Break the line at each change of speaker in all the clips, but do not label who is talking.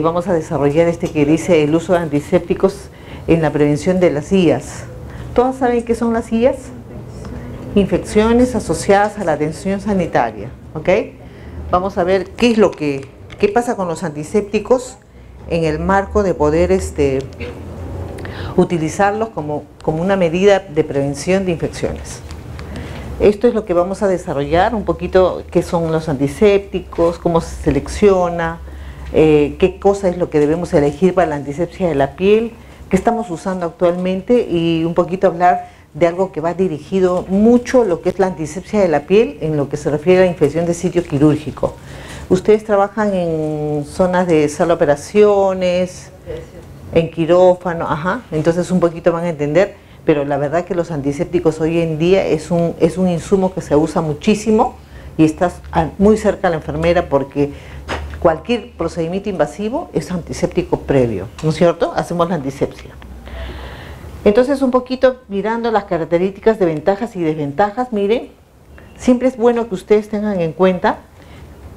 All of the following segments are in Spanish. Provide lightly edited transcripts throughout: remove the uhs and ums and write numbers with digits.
vamos a desarrollar este que dice el uso de antisépticos en la prevención de las IAS. ¿Todas saben qué son las IAS? Infecciones asociadas a la atención sanitaria, ¿ok? Vamos a ver qué pasa con los antisépticos en el marco de poder utilizarlos como una medida de prevención de infecciones. Esto es lo que vamos a desarrollar, un poquito qué son los antisépticos, cómo se selecciona, qué cosa es lo que debemos elegir para la antisepsia de la piel, qué estamos usando actualmente y un poquito hablar de algo que va dirigido mucho lo que es la antisepsia de la piel en lo que se refiere a la infección de sitio quirúrgico. Ustedes trabajan en zonas de sala de operaciones, en quirófano, entonces un poquito van a entender, pero la verdad que los antisépticos hoy en día es un insumo que se usa muchísimo y estás muy cerca a la enfermera porque cualquier procedimiento invasivo es antiséptico previo, ¿no es cierto? Hacemos la antisepsia. Entonces un poquito mirando las características de ventajas y desventajas, miren, siempre es bueno que ustedes tengan en cuenta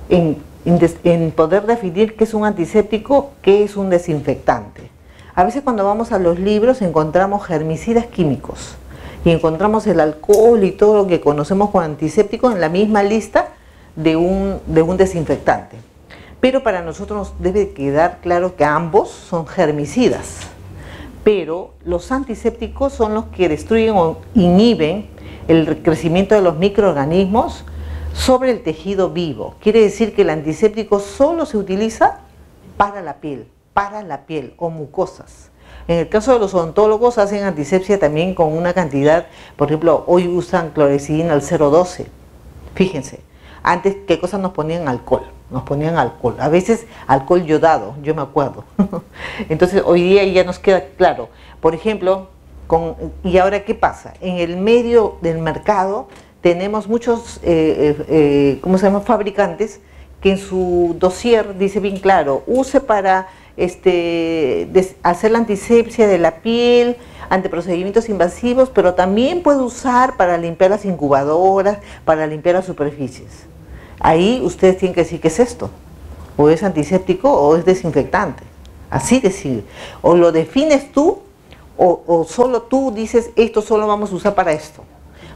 en poder definir qué es un antiséptico, qué es un desinfectante. A veces cuando vamos a los libros encontramos germicidas químicos y encontramos el alcohol y todo lo que conocemos como antiséptico en la misma lista de un desinfectante. Pero para nosotros nos debe quedar claro que ambos son germicidas. Pero los antisépticos son los que destruyen o inhiben el crecimiento de los microorganismos sobre el tejido vivo. Quiere decir que el antiséptico solo se utiliza para la piel o mucosas. En el caso de los odontólogos hacen antisepsia también con una cantidad, por ejemplo, hoy usan clorexidina al 0,12. Fíjense, antes, ¿qué cosas nos ponían? Alcohol. Nos ponían alcohol, a veces alcohol yodado, yo me acuerdo. Entonces hoy día ya nos queda claro. Por ejemplo, ¿y ahora qué pasa? En el medio del mercado tenemos muchos fabricantes que en su dossier dice bien claro, use para hacer la antisepsia de la piel ante procedimientos invasivos, pero también puede usar para limpiar las incubadoras, para limpiar las superficies. Ahí ustedes tienen que decir qué es esto, o es antiséptico o es desinfectante, así decir, o lo defines tú o solo tú dices esto solo vamos a usar para esto,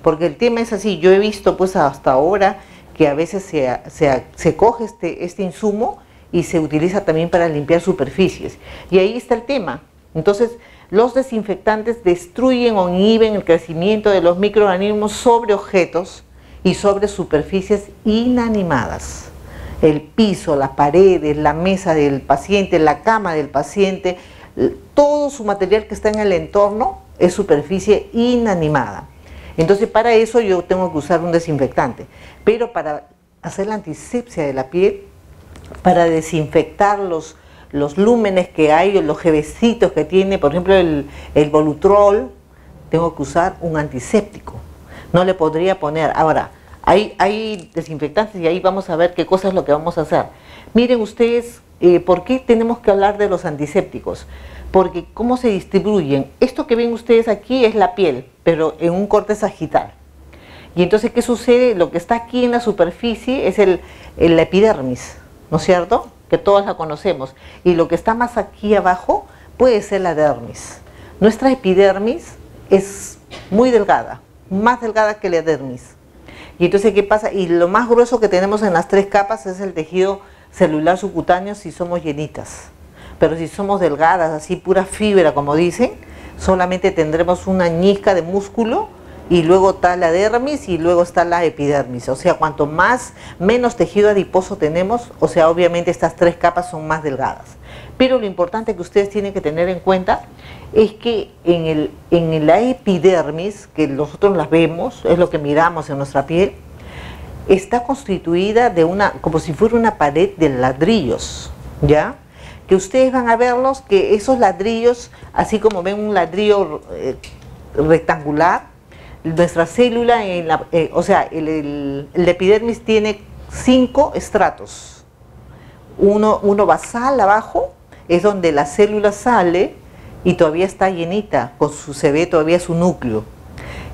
porque el tema es así. Yo he visto pues hasta ahora que a veces se coge este insumo y se utiliza también para limpiar superficies, y ahí está el tema. Entonces los desinfectantes destruyen o inhiben el crecimiento de los microorganismos sobre objetos y sobre superficies inanimadas. El piso, las paredes, la mesa del paciente, la cama del paciente, todo su material que está en el entorno es superficie inanimada. Entonces para eso yo tengo que usar un desinfectante. Pero para hacer la antisepsia de la piel, para desinfectar los lúmenes que hay, o los jevecitos que tiene, por ejemplo el Volutrol, tengo que usar un antiséptico. No le podría poner. Ahora, hay desinfectantes y ahí vamos a ver qué cosa es lo que vamos a hacer. Miren ustedes, ¿por qué tenemos que hablar de los antisépticos? Porque cómo se distribuyen. Esto que ven ustedes aquí es la piel, pero en un corte sagital. Y entonces, ¿qué sucede? Lo que está aquí en la superficie es la epidermis, ¿no es cierto? Que todos la conocemos. Y lo que está más aquí abajo puede ser la dermis. Nuestra epidermis es muy delgada, más delgada que la dermis. Y entonces, ¿qué pasa? Y lo más grueso que tenemos en las tres capas es el tejido celular subcutáneo si somos llenitas. Pero si somos delgadas, así pura fibra, como dicen, solamente tendremos una ñisca de músculo y luego está la dermis y luego está la epidermis. O sea, cuanto menos tejido adiposo tenemos, o sea, obviamente estas tres capas son más delgadas. Pero lo importante que ustedes tienen que tener en cuenta es que en la epidermis, que nosotros las vemos, es lo que miramos en nuestra piel, está constituida como si fuera una pared de ladrillos, ¿ya? Que ustedes van a verlos, que esos ladrillos, así como ven un ladrillo rectangular, nuestra célula, o sea, el epidermis tiene 5 estratos. Uno basal abajo, es donde la célula sale y todavía está llenita, se ve todavía su núcleo.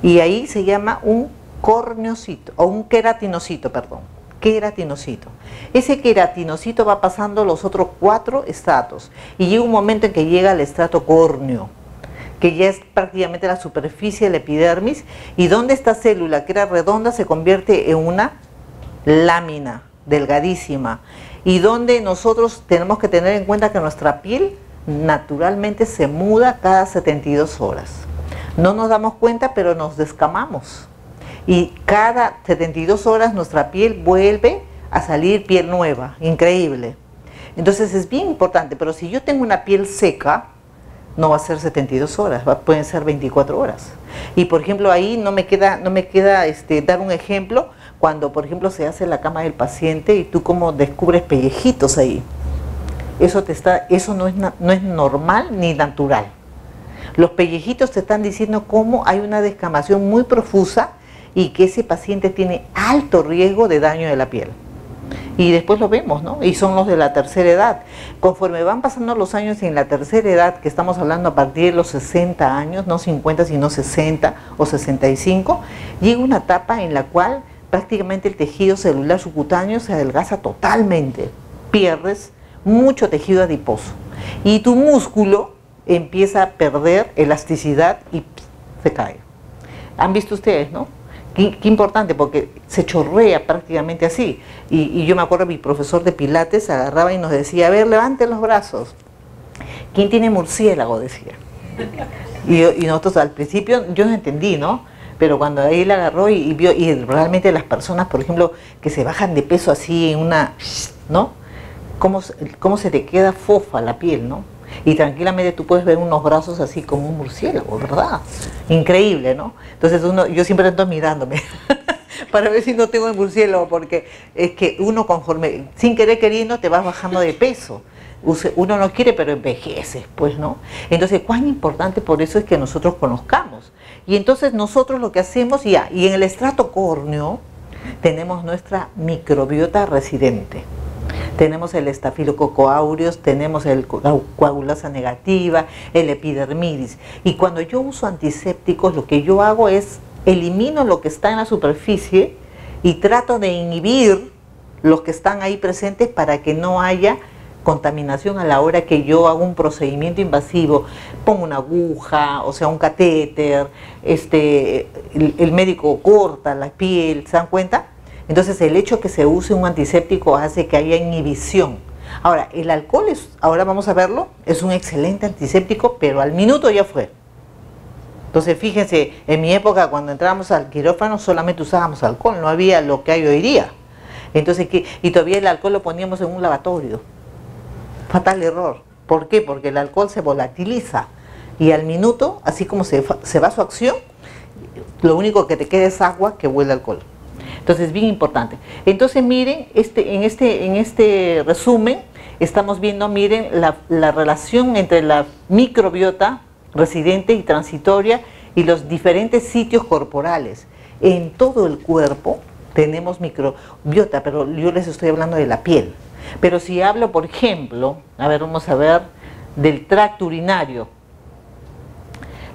Y ahí se llama un corneocito, o un queratinocito, perdón, queratinocito. Ese queratinocito va pasando los otros 4 estratos y llega un momento en que llega al estrato córneo, que ya es prácticamente la superficie de la epidermis, y donde esta célula que era redonda se convierte en una lámina delgadísima, y donde nosotros tenemos que tener en cuenta que nuestra piel naturalmente se muda cada 72 horas. No nos damos cuenta, pero nos descamamos. Y cada 72 horas nuestra piel vuelve a salir piel nueva, increíble. Entonces es bien importante, pero si yo tengo una piel seca, no va a ser 72 horas, pueden ser 24 horas. Y por ejemplo ahí no me queda dar un ejemplo, cuando por ejemplo se hace la cama del paciente y tú como descubres pellejitos ahí. Eso no es normal ni natural. Los pellejitos te están diciendo cómo hay una descamación muy profusa y que ese paciente tiene alto riesgo de daño de la piel. Y después lo vemos, ¿no? Y son los de la tercera edad. Conforme van pasando los años en la tercera edad, que estamos hablando a partir de los 60 años, no 50 sino 60 o 65, llega una etapa en la cual prácticamente el tejido celular subcutáneo se adelgaza totalmente. Pierdes mucho tejido adiposo. Y tu músculo empieza a perder elasticidad y se cae. ¿Han visto ustedes, no? Qué importante, porque se chorrea prácticamente así. Y yo me acuerdo mi profesor de pilates agarraba y nos decía, a ver, levanten los brazos. ¿Quién tiene murciélago? Decía. Y nosotros al principio, yo no entendí, ¿no? Pero cuando él agarró y vio, y realmente las personas, por ejemplo, que se bajan de peso así en una, ¿no? Cómo se te queda fofa la piel, ¿no? Y tranquilamente tú puedes ver unos brazos así como un murciélago, ¿verdad? Increíble, ¿no? Entonces yo siempre ando mirándome para ver si no tengo el murciélago, porque es que uno conforme, sin querer queriendo, te vas bajando de peso. Uno no quiere, pero envejece, pues, ¿no? Entonces, cuán importante por eso es que nosotros conozcamos. Y entonces nosotros lo que hacemos, y en el estrato córneo tenemos nuestra microbiota residente. Tenemos el Staphylococcus aureus, tenemos el coagulasa negativa, el epidermidis. Y cuando yo uso antisépticos, lo que yo hago es elimino lo que está en la superficie y trato de inhibir los que están ahí presentes para que no haya contaminación a la hora que yo hago un procedimiento invasivo. Pongo una aguja, o sea, un catéter, el médico corta la piel, ¿se dan cuenta? Entonces el hecho que se use un antiséptico hace que haya inhibición. Ahora, el alcohol, ahora vamos a verlo, es un excelente antiséptico, pero al minuto ya fue. Entonces fíjense, en mi época cuando entrábamos al quirófano solamente usábamos alcohol, no había lo que hay hoy día. Entonces, y todavía el alcohol lo poníamos en un lavatorio. Fatal error. ¿Por qué? Porque el alcohol se volatiliza y al minuto, así como se va su acción, lo único que te queda es agua que huele a alcohol. Entonces, bien importante. Entonces, miren, en este resumen estamos viendo, miren, la relación entre la microbiota residente y transitoria y los diferentes sitios corporales. En todo el cuerpo tenemos microbiota, pero yo les estoy hablando de la piel. Pero si hablo, por ejemplo, a ver, vamos a ver, del tracto urinario.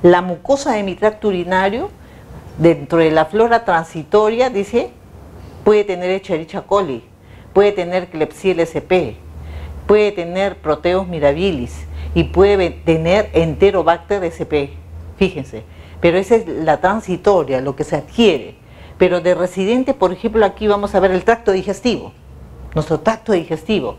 La mucosa de mi tracto urinario, dentro de la flora transitoria, dice, puede tener Escherichia coli, puede tener Klebsiella sp, puede tener Proteus mirabilis y puede tener Enterobacter sp. Fíjense, pero esa es la transitoria, lo que se adquiere. Pero de residente, por ejemplo, aquí vamos a ver el tracto digestivo. Nuestro tracto digestivo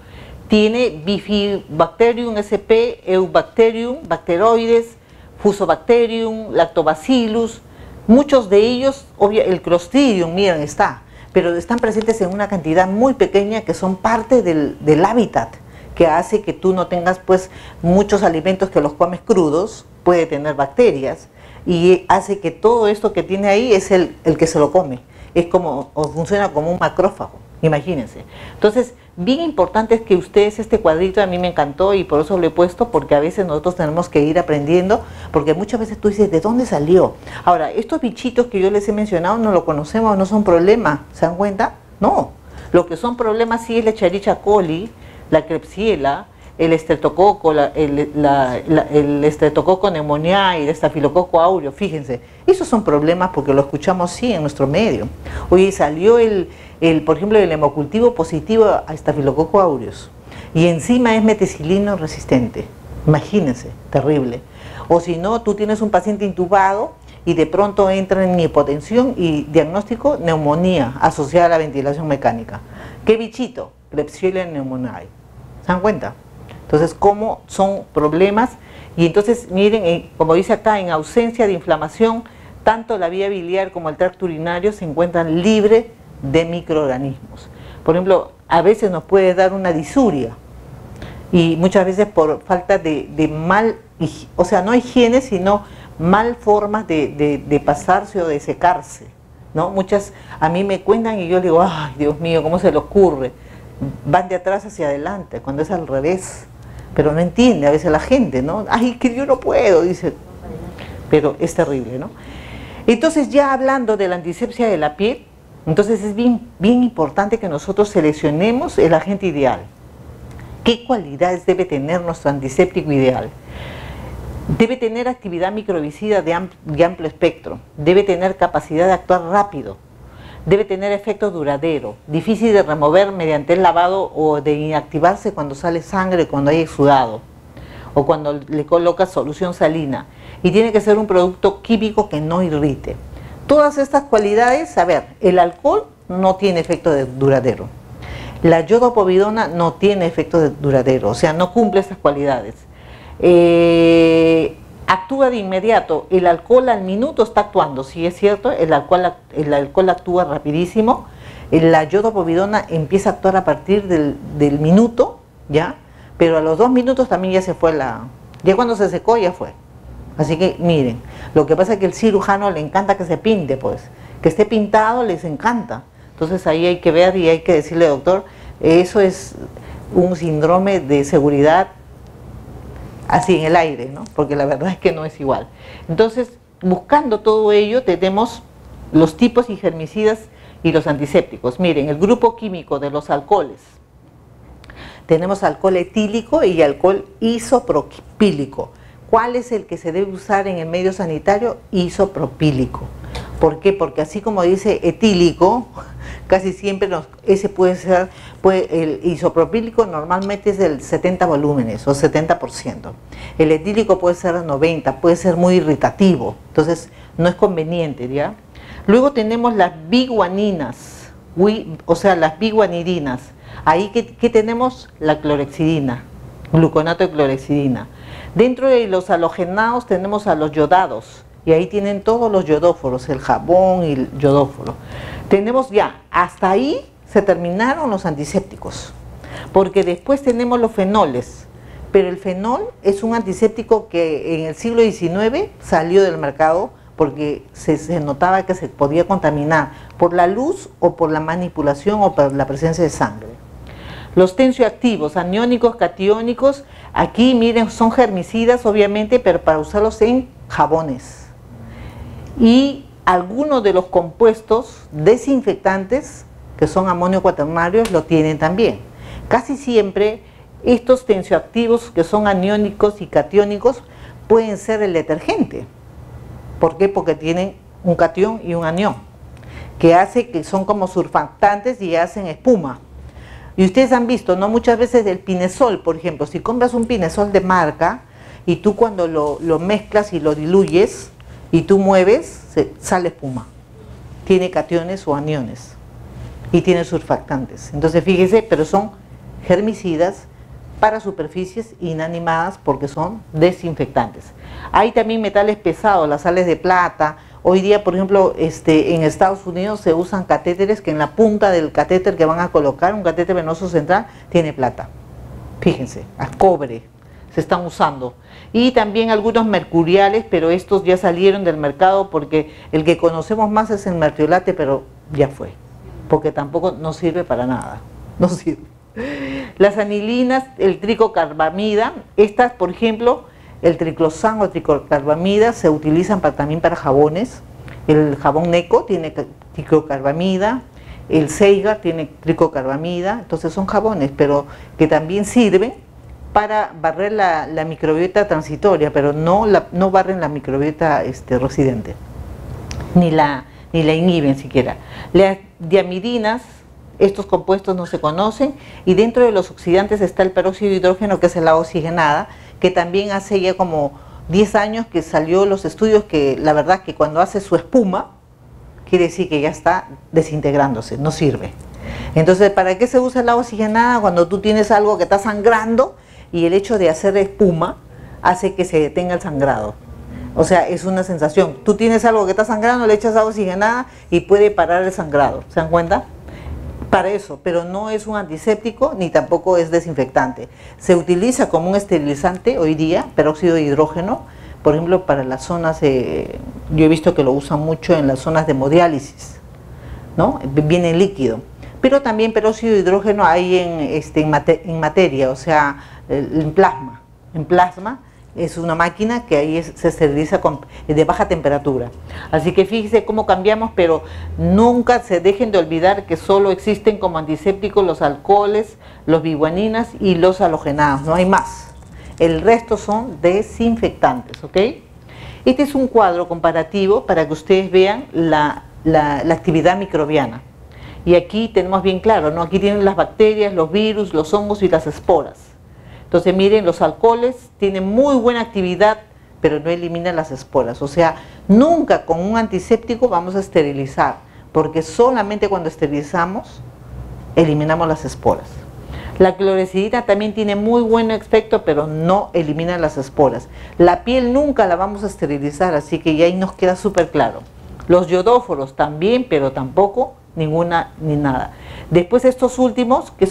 tiene Bifidobacterium sp, Eubacterium, Bacteroides, Fusobacterium, Lactobacillus. Muchos de ellos, el Clostridium, miren, está, pero están presentes en una cantidad muy pequeña que son parte del hábitat, que hace que tú no tengas pues muchos alimentos que los comes crudos, puede tener bacterias, y hace que todo esto que tiene ahí es el que se lo come, es como, o funciona como un macrófago, imagínense. Entonces, bien importante es que ustedes, este cuadrito a mí me encantó y por eso lo he puesto, porque a veces nosotros tenemos que ir aprendiendo, porque muchas veces tú dices, ¿de dónde salió? Ahora, estos bichitos que yo les he mencionado no lo conocemos, no son problema, ¿se dan cuenta? No, lo que son problemas sí es la Escherichia coli, la Klebsiella, el estreptococo, el estreptococo pneumoniae y el estafilococo aureus, fíjense, esos son problemas porque lo escuchamos sí en nuestro medio. Oye, salió por ejemplo, el hemocultivo positivo a estafilococo aureus y encima es meticilino resistente, imagínense, terrible. O si no, tú tienes un paciente intubado y de pronto entra en hipotensión y diagnóstico neumonía asociada a la ventilación mecánica. ¿Qué bichito? Klebsiella pneumoniae. ¿Se dan cuenta? Entonces, ¿cómo son problemas? Y entonces, miren, como dice acá, en ausencia de inflamación, tanto la vía biliar como el tracto urinario se encuentran libres de microorganismos. Por ejemplo, a veces nos puede dar una disuria y muchas veces por falta de mal, o sea, no higiene, sino mal formas de pasarse o de secarse, ¿no? Muchas a mí me cuentan y yo digo, ay, Dios mío, ¿cómo se le ocurre? Van de atrás hacia adelante, cuando es al revés, pero no entiende a veces la gente, ¿no? Ay, que yo no puedo, dice, pero es terrible, ¿no? Entonces, ya hablando de la antisepsia de la piel, entonces es bien importante que nosotros seleccionemos el agente ideal. ¿Qué cualidades debe tener nuestro antiséptico ideal? Debe tener actividad microbicida de amplio espectro, debe tener capacidad de actuar rápido, debe tener efecto duradero, difícil de remover mediante el lavado o de inactivarse cuando sale sangre, cuando hay exudado o cuando le colocas solución salina, y tiene que ser un producto químico que no irrite. Todas estas cualidades, a ver, el alcohol no tiene efecto duradero, la iodopovidona no tiene efecto duradero, o sea, no cumple estas cualidades. Actúa de inmediato, el alcohol al minuto está actuando, sí es cierto, el alcohol actúa rapidísimo, la iodopovidona empieza a actuar a partir del minuto, ¿ya? Pero a los 2 minutos también ya se fue ya cuando se secó ya fue. Así que miren, lo que pasa es que el cirujano le encanta que se pinte, pues, que esté pintado les encanta, entonces ahí hay que ver y hay que decirle, doctor, eso es un síndrome de seguridad así en el aire, ¿no? Porque la verdad es que no es igual. Entonces, buscando todo ello, tenemos los tipos y germicidas y los antisépticos. Miren, el grupo químico de los alcoholes. Tenemos alcohol etílico y alcohol isopropílico. ¿Cuál es el que se debe usar en el medio sanitario? Isopropílico. ¿Por qué? Porque así como dice etílico, casi siempre ese puede ser, el isopropílico normalmente es del 70 volúmenes o 70%. El etílico puede ser 90, puede ser muy irritativo, entonces no es conveniente, ¿ya? Luego tenemos las biguaninas, o sea, las biguanidinas. Ahí que tenemos la clorexidina, gluconato de clorexidina. Dentro de los halogenados tenemos a los yodados, y ahí tienen todos los yodóforos, el jabón y el yodóforo. Tenemos ya, hasta ahí se terminaron los antisépticos, porque después tenemos los fenoles, pero el fenol es un antiséptico que en el siglo XIX salió del mercado porque se notaba que se podía contaminar por la luz o por la manipulación o por la presencia de sangre. Los tensioactivos, aniónicos, catiónicos, aquí miren, son germicidas obviamente, pero para usarlos en jabones. Y algunos de los compuestos desinfectantes, que son amonio cuaternarios, lo tienen también. Casi siempre estos tensioactivos, que son aniónicos y catiónicos, pueden ser el detergente. ¿Por qué? Porque tienen un catión y un anión, que hace que son como surfactantes y hacen espuma. Y ustedes han visto, ¿no? Muchas veces el pinesol, por ejemplo, si compras un pinesol de marca y tú cuando lo mezclas y lo diluyes y tú mueves, sale espuma. Tiene cationes o aniones y tiene surfactantes. Entonces fíjese, pero son germicidas para superficies inanimadas porque son desinfectantes. Hay también metales pesados, las sales de plata. Hoy día, por ejemplo, en Estados Unidos se usan catéteres que en la punta del catéter que van a colocar, un catéter venoso central, tiene plata. Fíjense, a cobre se están usando. Y también algunos mercuriales, pero estos ya salieron del mercado porque el que conocemos más es el mertiolate, pero ya fue, porque tampoco no sirve para nada, no sirve. Las anilinas, el tricocarbamida, estas, por ejemplo, el triclosan o tricocarbamida se utilizan también para jabones. El jabón Neco tiene tricocarbamida, el Seiga tiene tricocarbamida, entonces son jabones, pero que también sirven para barrer la microbiota transitoria, pero no barren la microbiota residente, ni la inhiben siquiera. Las diamidinas, estos compuestos no se conocen, y dentro de los oxidantes está el peróxido de hidrógeno, que es el agua oxigenada, que también hace ya como 10 años que salió los estudios que la verdad que cuando hace su espuma, quiere decir que ya está desintegrándose, no sirve. Entonces, ¿para qué se usa el agua oxigenada? Cuando tú tienes algo que está sangrando y el hecho de hacer espuma hace que se detenga el sangrado. O sea, es una sensación. Tú tienes algo que está sangrando, le echas agua oxigenada y puede parar el sangrado. ¿Se dan cuenta? Para eso, pero no es un antiséptico ni tampoco es desinfectante. Se utiliza como un esterilizante hoy día, peróxido de hidrógeno, por ejemplo, para las zonas, yo he visto que lo usan mucho en las zonas de hemodiálisis, ¿no? Viene en líquido. Pero también peróxido de hidrógeno hay en materia, o sea, en plasma. En plasma es una máquina que ahí se esteriliza de baja temperatura. Así que fíjense cómo cambiamos, pero nunca se dejen de olvidar que solo existen como antisépticos los alcoholes, los biguaninas y los halogenados, no hay más. El resto son desinfectantes, ¿ok? Este es un cuadro comparativo para que ustedes vean la actividad microbiana. Y aquí tenemos bien claro, ¿no? Aquí tienen las bacterias, los virus, los hongos y las esporas. Entonces miren, los alcoholes tienen muy buena actividad, pero no eliminan las esporas. O sea, nunca con un antiséptico vamos a esterilizar, porque solamente cuando esterilizamos eliminamos las esporas. La clorexidina también tiene muy buen efecto, pero no elimina las esporas. La piel nunca la vamos a esterilizar, así que ya ahí nos queda súper claro. Los yodóforos también, pero tampoco ninguna ni nada. Después estos últimos que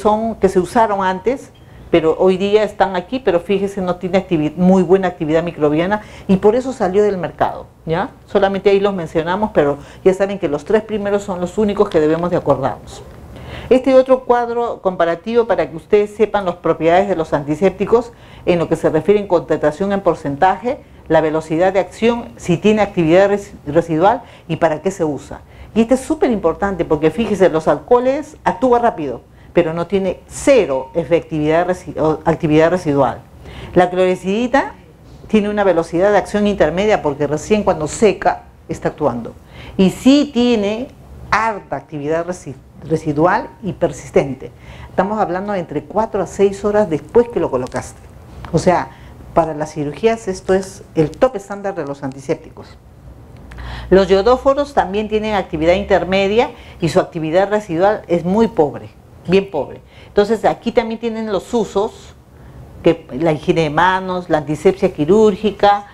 se usaron antes, pero hoy día están aquí, pero fíjese, no tiene muy buena actividad microbiana y por eso salió del mercado, ¿ya? Solamente ahí los mencionamos, pero ya saben que los 3 primeros son los únicos que debemos de acordarnos. Este otro cuadro comparativo para que ustedes sepan las propiedades de los antisépticos en lo que se refiere en concentración en porcentaje, la velocidad de acción, si tiene actividad residual y para qué se usa. Y este es súper importante porque fíjese, los alcoholes actúan rápido, pero no tiene cero efectividad actividad residual. La clorexidina tiene una velocidad de acción intermedia porque recién cuando seca está actuando. Y sí tiene alta actividad residual y persistente. Estamos hablando de entre 4 a 6 horas después que lo colocaste. O sea, para las cirugías esto es el top estándar de los antisépticos. Los yodóforos también tienen actividad intermedia y su actividad residual es muy pobre, bien pobre. Entonces aquí también tienen los usos, que la higiene de manos, la antisepsia quirúrgica,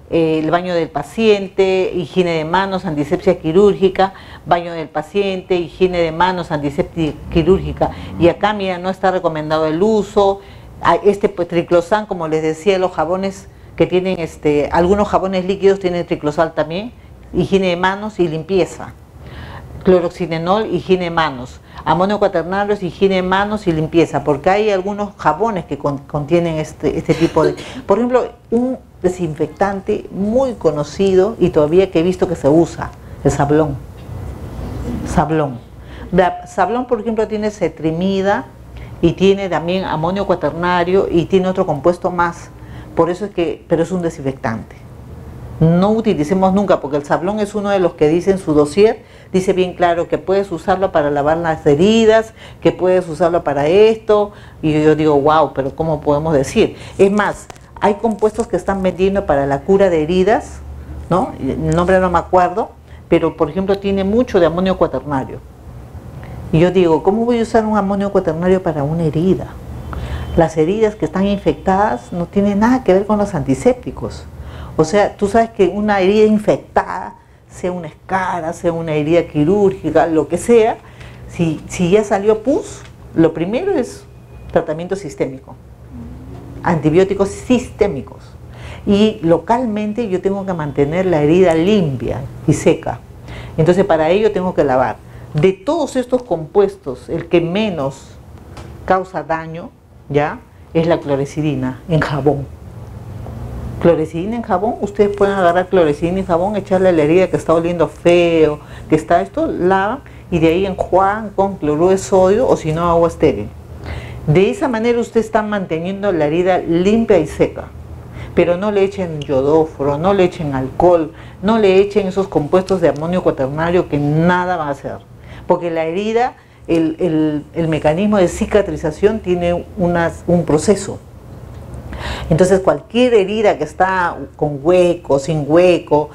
el baño del paciente, higiene de manos, antisepsia quirúrgica, baño del paciente, higiene de manos, antisepsia quirúrgica. Y acá, mira, no está recomendado el uso. Pues, triclosan, como les decía, los jabones que tienen, algunos jabones líquidos tienen triclosal también, higiene de manos y limpieza. Cloroxinenol, higiene de manos. Amonio cuaternario, higiene de manos y limpieza, porque hay algunos jabones que contienen este tipo de... Por ejemplo, un desinfectante muy conocido y todavía que he visto que se usa, el sablón. Sablón, por ejemplo, tiene cetrimida y tiene también amonio cuaternario y tiene otro compuesto más. Por eso es que, pero es un desinfectante. No utilicemos nunca, porque el sablón es uno de los que dice en su dossier, dice bien claro que puedes usarlo para lavar las heridas, que puedes usarlo para esto, y yo digo, wow, pero ¿cómo podemos decir? Es más, hay compuestos que están vendiendo para la cura de heridas, ¿no? El nombre no me acuerdo, pero por ejemplo tiene mucho de amonio cuaternario. Y yo digo, ¿cómo voy a usar un amonio cuaternario para una herida? Las heridas que están infectadas no tienen nada que ver con los antisépticos. O sea, tú sabes que una herida infectada, sea una escara, sea una herida quirúrgica, lo que sea, si ya salió pus, lo primero es tratamiento sistémico, antibióticos sistémicos. Y localmente yo tengo que mantener la herida limpia y seca. Entonces para ello tengo que lavar. De todos estos compuestos, el que menos causa daño, ¿ya?, es la clorexidina en jabón. Clorexidina en jabón, ustedes pueden agarrar clorexidina en jabón, echarle a la herida que está oliendo feo, que está esto, lavan y de ahí enjuagan con cloruro de sodio o si no agua estéril. De esa manera usted está manteniendo la herida limpia y seca. Pero no le echen yodóforo, no le echen alcohol, no le echen esos compuestos de amonio cuaternario que nada van a hacer. Porque la herida, el mecanismo de cicatrización tiene un proceso. Entonces cualquier herida que está con hueco, sin hueco,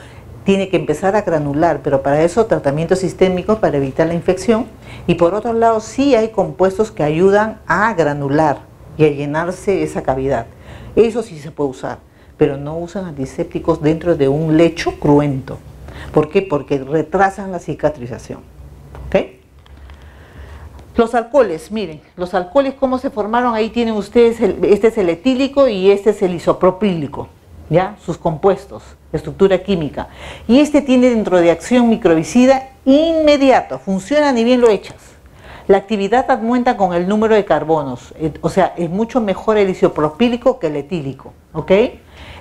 tiene que empezar a granular, pero para eso tratamientos sistémicos para evitar la infección. Y por otro lado sí hay compuestos que ayudan a granular y a llenarse esa cavidad. Eso sí se puede usar, pero no usan antisépticos dentro de un lecho cruento. ¿Por qué? Porque retrasan la cicatrización. ¿Ok? Los alcoholes, miren, los alcoholes cómo se formaron, ahí tienen ustedes, este es el etílico y este es el isopropílico, ¿ya? Sus compuestos, estructura química. Y este tiene dentro de acción microbicida inmediato, funciona ni bien lo echas. La actividad aumenta con el número de carbonos, o sea, es mucho mejor el isopropílico que el etílico, ¿ok?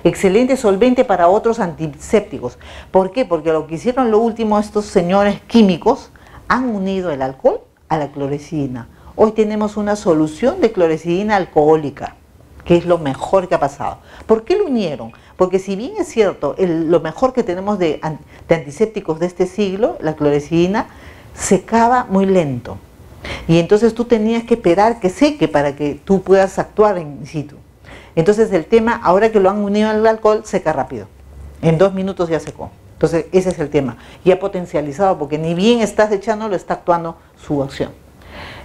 Excelente solvente para otros antisépticos. ¿Por qué? Porque lo que hicieron lo último estos señores químicos, han unido el alcohol a la clorexidina. Hoy tenemos una solución de clorexidina alcohólica, que es lo mejor que ha pasado. ¿Por qué lo unieron? Porque si bien es cierto, lo mejor que tenemos de antisépticos de este siglo, la clorexidina, secaba muy lento. Y entonces tú tenías que esperar que seque para que tú puedas actuar in situ. Entonces el tema, ahora que lo han unido al alcohol, seca rápido. En 2 minutos ya secó. Entonces ese es el tema. Y ha potencializado, porque ni bien estás echándolo, está actuando su acción.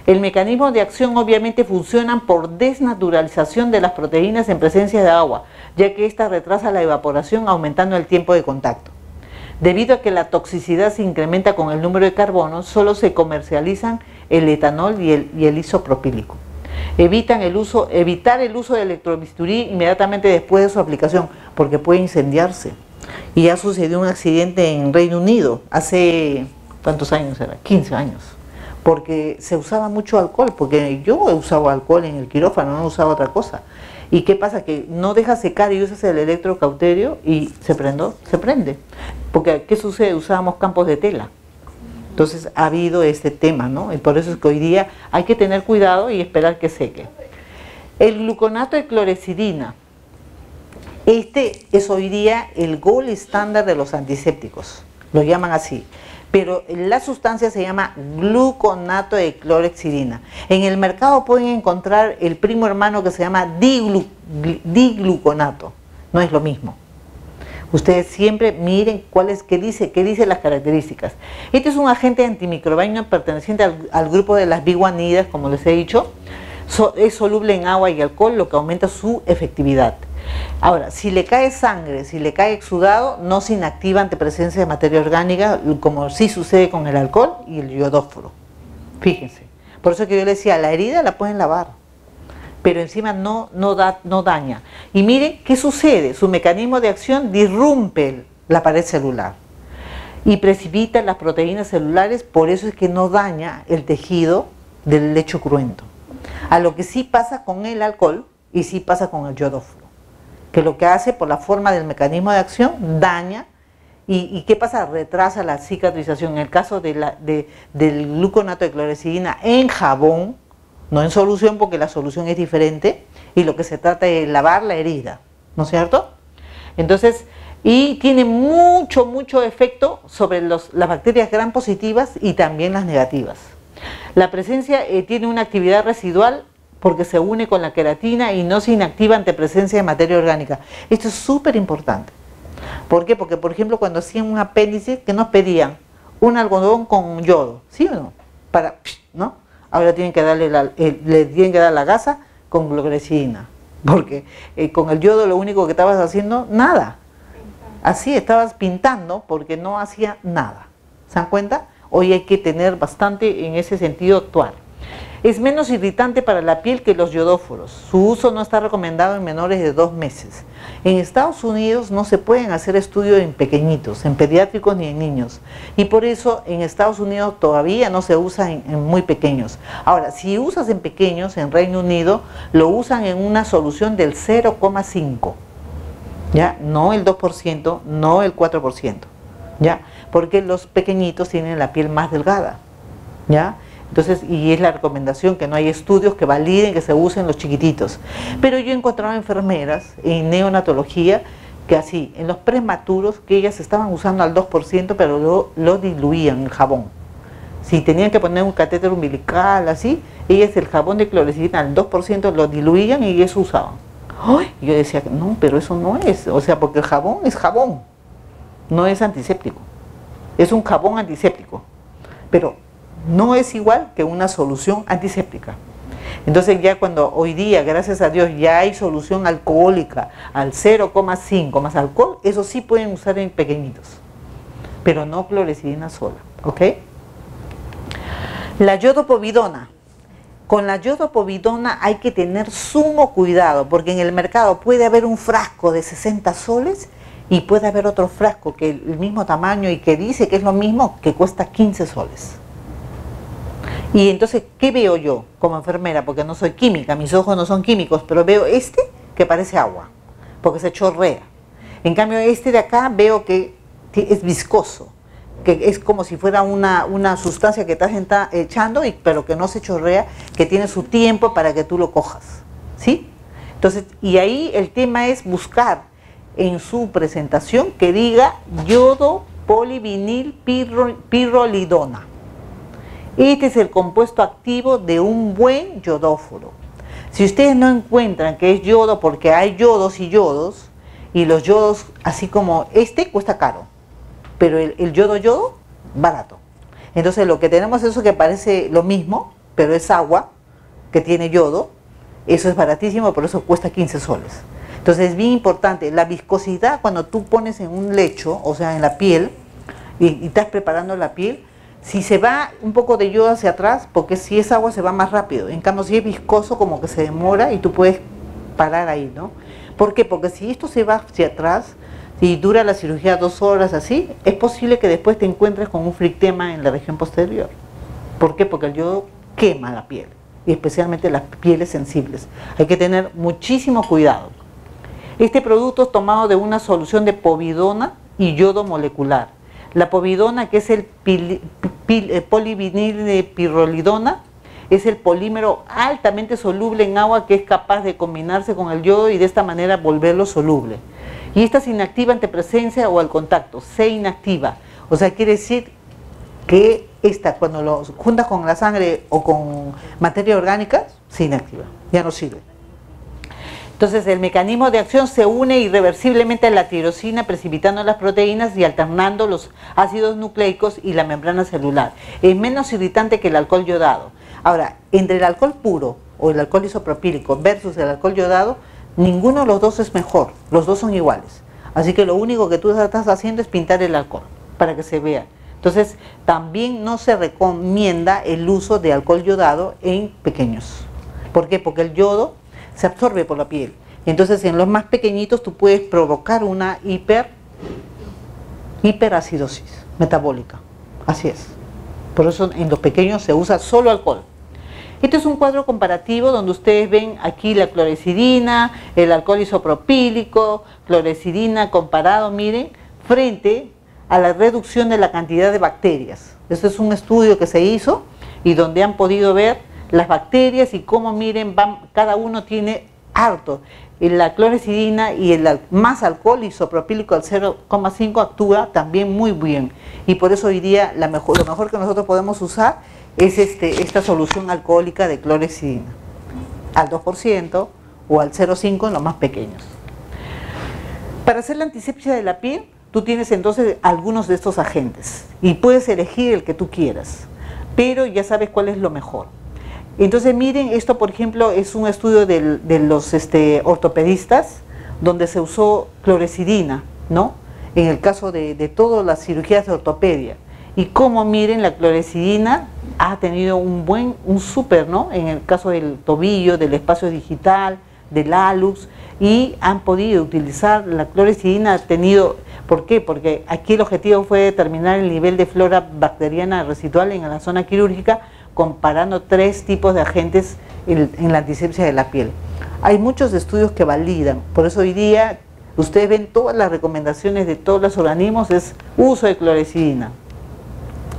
El mecanismo de acción obviamente funcionan por desnaturalización de las proteínas en presencia de agua, ya que ésta retrasa la evaporación aumentando el tiempo de contacto. Debido a que la toxicidad se incrementa con el número de carbonos, solo se comercializan el etanol y el isopropílico. Evitar el uso de electrobisturí inmediatamente después de su aplicación, porque puede incendiarse. Y ya sucedió un accidente en Reino Unido, hace, ¿cuántos años era? 15 años. Porque se usaba mucho alcohol, porque yo he usado alcohol en el quirófano, no usaba otra cosa. ¿Y qué pasa? Que no deja secar y usas el electrocauterio y se prende. Porque, ¿qué sucede? Usábamos campos de tela. Entonces ha habido este tema, ¿no? Y por eso es que hoy día hay que tener cuidado y esperar que seque. El gluconato de clorexidina. Este es hoy día el gold estándar de los antisépticos. Lo llaman así. Pero la sustancia se llama gluconato de clorexidina. En el mercado pueden encontrar el primo hermano que se llama digluconato. No es lo mismo. Ustedes siempre miren qué dice las características. Este es un agente antimicrobiano perteneciente al grupo de las biguanidas, como les he dicho. Es soluble en agua y alcohol, lo que aumenta su efectividad. Ahora, si le cae sangre, si le cae exudado, no se inactiva ante presencia de materia orgánica, como sí sucede con el alcohol y el yodóforo. Fíjense. Por eso que yo les decía, la herida la pueden lavar, pero encima no daña. Y miren qué sucede, su mecanismo de acción disrumpe la pared celular y precipita las proteínas celulares, por eso es que no daña el tejido del lecho cruento. A lo que sí pasa con el alcohol y sí pasa con el yodóforo, que lo que hace por la forma del mecanismo de acción daña. ¿Y qué pasa? Retrasa la cicatrización. En el caso del gluconato de clorexidina en jabón, no en solución, porque la solución es diferente, y lo que se trata es lavar la herida, ¿no es cierto? Entonces, y tiene mucho efecto sobre las bacterias gram positivas y también las negativas. La presencia tiene una actividad residual porque se une con la queratina y no se inactiva ante presencia de materia orgánica. Esto es súper importante. ¿Por qué? Porque, por ejemplo, cuando hacían un apéndice, que nos pedían un algodón con yodo, ¿sí o no? ¿No? Ahora tienen que darle le tienen que dar la gasa con clorexidina, porque con el yodo lo único que estabas haciendo, nada. Así estabas pintando porque no hacía nada. ¿Se dan cuenta? Hoy hay que tener bastante en ese sentido actuar. Es menos irritante para la piel que los yodóforos. Su uso no está recomendado en menores de 2 meses. En Estados Unidos no se pueden hacer estudios en pequeñitos, en pediátricos ni en niños. Y por eso en Estados Unidos todavía no se usa en muy pequeños. Ahora, si usas en pequeños, en Reino Unido, lo usan en una solución del 0,5. ¿Ya? No el 2%, no el 4%. ¿Ya? Porque los pequeñitos tienen la piel más delgada. ¿Ya? Entonces, y es la recomendación, que no hay estudios que validen que se usen los chiquititos. Pero yo he encontrado enfermeras en neonatología que así, en los prematuros, que ellas estaban usando al 2%, pero lo diluían en jabón. Si tenían que poner un catéter umbilical, así, ellas el jabón de clorexidina al 2% lo diluían y eso usaban. ¡Ay! Y yo decía, no, pero eso no es, o sea, porque el jabón es jabón, no es antiséptico. Es un jabón antiséptico, pero no es igual que una solución antiséptica. Entonces ya cuando hoy día, gracias a Dios, ya hay solución alcohólica al 0,5 más alcohol, eso sí pueden usar en pequeñitos, pero no clorexidina sola, ¿ok? La yodopovidona. Con la yodopovidona hay que tener sumo cuidado, porque en el mercado puede haber un frasco de 60 soles y puede haber otro frasco que el mismo tamaño y que dice que es lo mismo, que cuesta 15 soles. Y entonces, ¿qué veo yo como enfermera? Porque no soy química, mis ojos no son químicos, pero veo este que parece agua, porque se chorrea. En cambio, este de acá veo que es viscoso, que es como si fuera una sustancia que estás echando, pero que no se chorrea, que tiene su tiempo para que tú lo cojas, ¿sí? Entonces, y ahí el tema es buscar en su presentación que diga yodo polivinil pirrolidona. Este es el compuesto activo de un buen yodóforo. Si ustedes no encuentran que es yodo, porque hay yodos y yodos, y los yodos, así como este, cuesta caro, pero el yodo, barato. Entonces lo que tenemos es eso que parece lo mismo, pero es agua, que tiene yodo, eso es baratísimo, por eso cuesta 15 soles. Entonces es bien importante, la viscosidad cuando tú pones en un lecho, o sea en la piel, y estás preparando la piel, si se va un poco de yodo hacia atrás, porque si es agua se va más rápido, en cambio si es viscoso como que se demora y tú puedes parar ahí, ¿no? ¿Por qué? Porque si esto se va hacia atrás, si dura la cirugía 2 horas así, es posible que después te encuentres con un flictema en la región posterior. ¿Por qué? Porque el yodo quema la piel, y especialmente las pieles sensibles. Hay que tener muchísimo cuidado. Este producto es tomado de una solución de povidona y yodo molecular. La povidona, que es el polivinil de pirrolidona, es el polímero altamente soluble en agua que es capaz de combinarse con el yodo y de esta manera volverlo soluble. Y esta se inactiva ante presencia o al contacto, se inactiva. O sea, quiere decir que esta, cuando lo juntas con la sangre o con materia orgánica, se inactiva, ya no sirve. Entonces el mecanismo de acción se une irreversiblemente a la tirosina, precipitando las proteínas y alternando los ácidos nucleicos y la membrana celular. Es menos irritante que el alcohol yodado. Ahora, entre el alcohol puro o el alcohol isopropílico versus el alcohol yodado, ninguno de los dos es mejor, los dos son iguales. Así que lo único que tú estás haciendo es pintar el alcohol para que se vea. Entonces, también no se recomienda el uso de alcohol yodado en pequeños. ¿Por qué? Porque el yodo se absorbe por la piel. Entonces, en los más pequeñitos tú puedes provocar una hiperacidosis metabólica. Así es. Por eso en los pequeños se usa solo alcohol. Este es un cuadro comparativo donde ustedes ven aquí la clorexidina, el alcohol isopropílico, clorexidina comparado, miren, frente a la reducción de la cantidad de bacterias. Este es un estudio que se hizo y donde han podido ver las bacterias y cómo, miren, cada uno tiene harto. La clorexidina y el más alcohol isopropílico al 0,5 actúa también muy bien. Y por eso hoy día lo mejor que nosotros podemos usar es esta solución alcohólica de clorexidina, al 2% o al 0,5 en los más pequeños. Para hacer la antisepsia de la piel, tú tienes entonces algunos de estos agentes y puedes elegir el que tú quieras, pero ya sabes cuál es lo mejor. Entonces miren, esto por ejemplo es un estudio de los ortopedistas donde se usó clorexidina, ¿no? En el caso de todas las cirugías de ortopedia. Y como miren, la clorexidina ha tenido un súper, ¿no? En el caso del tobillo, del espacio digital, del hallux, y han podido utilizar la clorexidina. ¿Por qué? Porque aquí el objetivo fue determinar el nivel de flora bacteriana residual en la zona quirúrgica, comparando 3 tipos de agentes en la antisepsia de la piel. Hay muchos estudios que validan, por eso hoy día ustedes ven todas las recomendaciones de todos los organismos es uso de clorexidina.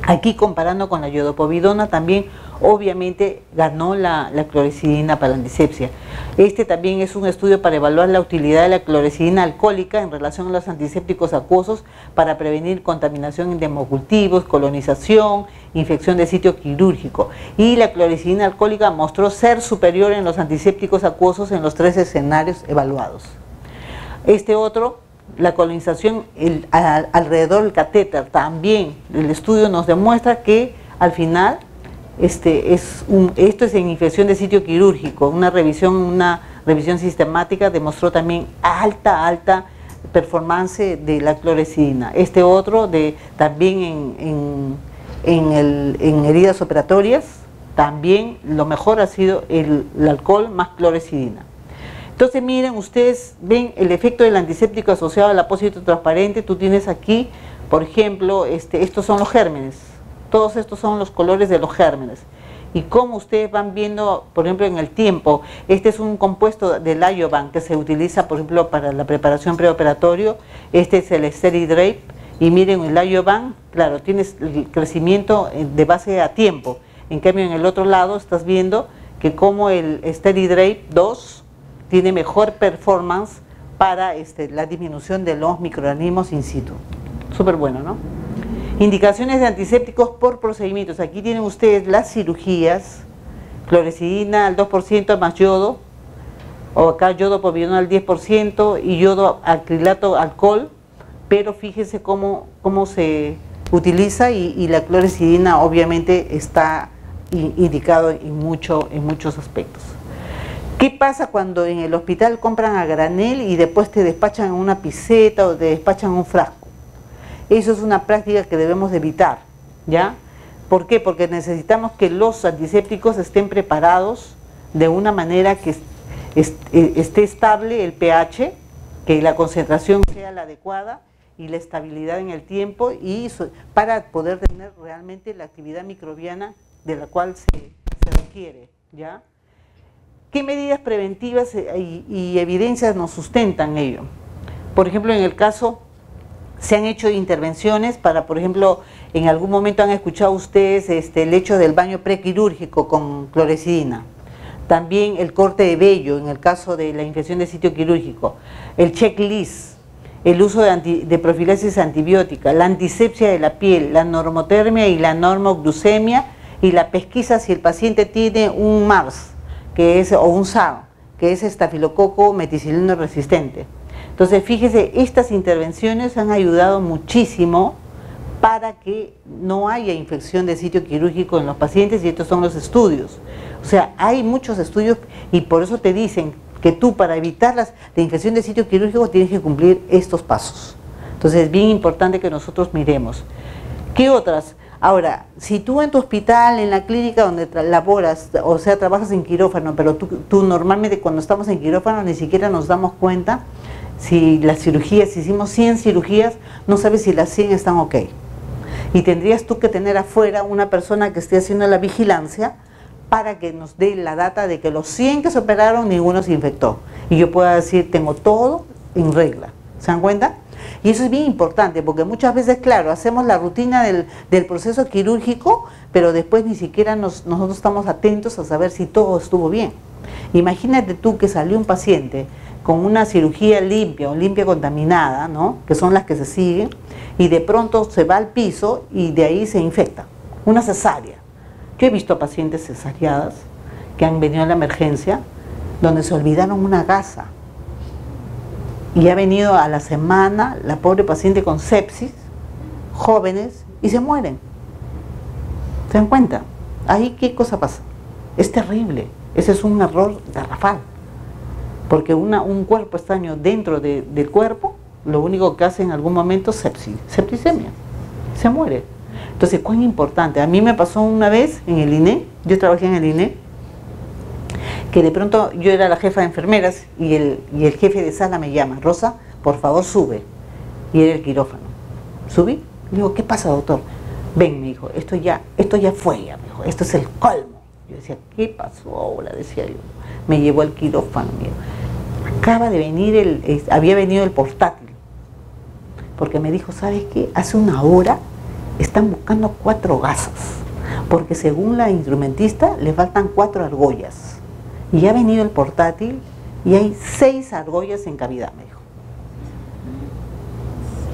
Aquí comparando con la yodopovidona también obviamente ganó la clorexidina para la antisepsia. Este también es un estudio para evaluar la utilidad de la clorexidina alcohólica en relación a los antisépticos acuosos para prevenir contaminación en dermocultivos, colonización, infección de sitio quirúrgico. Y la clorexidina alcohólica mostró ser superior en los antisépticos acuosos en los 3 escenarios evaluados. Este otro, la colonización alrededor del catéter, también el estudio nos demuestra que al final esto es en infección de sitio quirúrgico. Una revisión sistemática demostró también alta performance de la clorexidina. Este otro también en heridas operatorias, también lo mejor ha sido el alcohol más clorexidina. Entonces miren, ustedes ven el efecto del antiséptico asociado al apósito transparente. Tú tienes aquí, por ejemplo, estos son los gérmenes. Todos estos son los colores de los gérmenes. Y como ustedes van viendo, por ejemplo, en el tiempo, este es un compuesto del Ioban que se utiliza, por ejemplo, para la preparación preoperatorio. Este es el Steri-Drape. Y miren, el Ioban, claro, tienes el crecimiento de base a tiempo. En cambio, en el otro lado estás viendo que como el Steri-Drape 2 tiene mejor performance para la disminución de los microorganismos in situ. Súper bueno, ¿no? Indicaciones de antisépticos por procedimientos. Aquí tienen ustedes las cirugías, clorexidina al 2% más yodo, o acá yodo povidona al 10% y yodo acrilato alcohol, pero fíjense cómo se utiliza y la clorexidina obviamente está indicado en muchos aspectos. ¿Qué pasa cuando en el hospital compran a granel y después te despachan en una piseta o te despachan un frasco? Eso es una práctica que debemos de evitar, ¿ya? ¿Por qué? Porque necesitamos que los antisépticos estén preparados de una manera que esté estable el pH, que la concentración sea la adecuada y la estabilidad en el tiempo para poder tener realmente la actividad microbiana de la cual se requiere, ¿ya? ¿Qué medidas preventivas y evidencias nos sustentan ello? Por ejemplo, en el caso, se han hecho intervenciones para, por ejemplo, en algún momento han escuchado ustedes el hecho del baño prequirúrgico con clorexidina. También el corte de vello en el caso de la infección de sitio quirúrgico. El checklist, el uso de profilaxis antibiótica, la antisepsia de la piel, la normotermia y la normoglucemia y la pesquisa si el paciente tiene un MARS, o un SARS, que es estafilococo meticilino resistente. Entonces, fíjese, estas intervenciones han ayudado muchísimo para que no haya infección de sitio quirúrgico en los pacientes, y estos son los estudios. O sea, hay muchos estudios y por eso te dicen que tú, para evitar la infección de sitio quirúrgico, tienes que cumplir estos pasos. Entonces, es bien importante que nosotros miremos. ¿Qué otras? Ahora, si tú en tu hospital, en la clínica donde laboras, o sea, trabajas en quirófano, pero tú normalmente cuando estamos en quirófano ni siquiera nos damos cuenta si las cirugías, si hicimos 100 cirugías, no sabes si las 100 están ok. Y tendrías tú que tener afuera una persona que esté haciendo la vigilancia para que nos dé la data de que los 100 que se operaron, ninguno se infectó. Y yo pueda decir, tengo todo en regla. ¿Se dan cuenta? Y eso es bien importante, porque muchas veces, claro, hacemos la rutina del proceso quirúrgico, pero después ni siquiera nosotros estamos atentos a saber si todo estuvo bien. Imagínate tú que salió un paciente con una cirugía limpia o limpia contaminada, ¿no?, que son las que se siguen, y de pronto se va al piso y de ahí se infecta. Una cesárea. Yo he visto pacientes cesareadas que han venido a la emergencia donde se olvidaron una gasa. Y ha venido a la semana la pobre paciente con sepsis, jóvenes, y se mueren. ¿Se dan cuenta? Ahí, ¿qué cosa pasa? Es terrible. Ese es un error garrafal. Porque un cuerpo extraño dentro del cuerpo, lo único que hace en algún momento es septicemia. Se muere. Entonces, ¿cuán importante? A mí me pasó una vez en el INE, yo trabajé en el INE, que de pronto yo era la jefa de enfermeras y el jefe de sala me llama, Rosa, por favor sube. Y era el quirófano. Subí, le digo, ¿qué pasa, doctor? Ven, me dijo, esto ya fue, ya, me dijo, esto es el colmo. Yo decía, ¿qué pasó ahora? Decía yo. Me llevó al quirófano, mío. Acaba de venir había venido el portátil. Porque me dijo, ¿sabes qué? Hace una hora están buscando 4 gasas. porque según la instrumentista le faltan 4 argollas. Y ha venido el portátil y hay 6 argollas en cavidad, me dijo.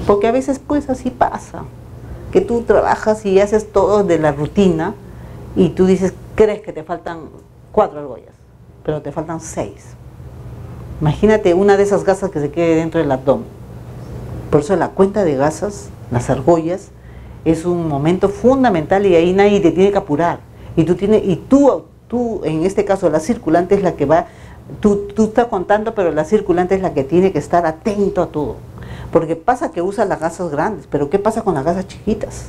Porque a veces pues así pasa, que tú trabajas y haces todo de la rutina y tú dices, crees que te faltan 4 argollas, pero te faltan 6. Imagínate una de esas gasas que se quede dentro del abdomen. Por eso la cuenta de gasas, las argollas, es un momento fundamental y ahí nadie te tiene que apurar. Y tú en este caso la circulante es la que va, tú estás contando, pero la circulante es la que tiene que estar atento a todo. Porque pasa que usa las gasas grandes, pero ¿qué pasa con las gasas chiquitas?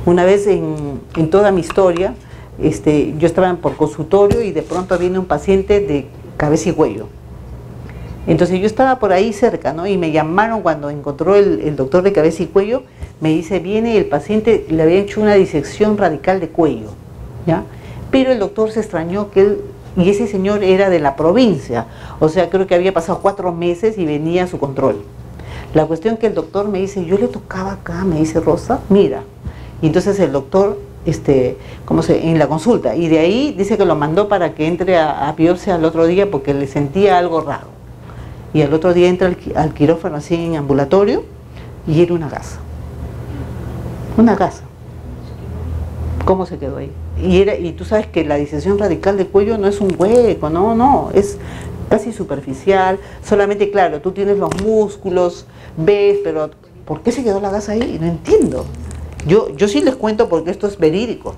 Una vez en toda mi historia, yo estaba por consultorio y de pronto viene un paciente de cabeza y cuello. Entonces yo estaba por ahí cerca, ¿no? Y me llamaron cuando encontró el doctor de cabeza y cuello, me dice, viene el paciente, le había hecho una disección radical de cuello, ¿ya? Pero el doctor se extrañó que él, y ese señor era de la provincia, o sea, creo que había pasado 4 meses y venía a su control. La cuestión que el doctor me dice, yo le tocaba acá, me dice Rosa, mira. Y entonces el doctor, en la consulta, y de ahí dice que lo mandó para que entre a biopsia al otro día porque le sentía algo raro. Y al otro día entra al quirófano así en ambulatorio y era una gasa. Una gasa. ¿Cómo se quedó ahí? Y tú sabes que la disección radical de cuello no es un hueco, no, es casi superficial. Solamente, claro, tú tienes los músculos, ves, pero ¿por qué se quedó la gasa ahí? No entiendo. Yo sí les cuento porque esto es verídico.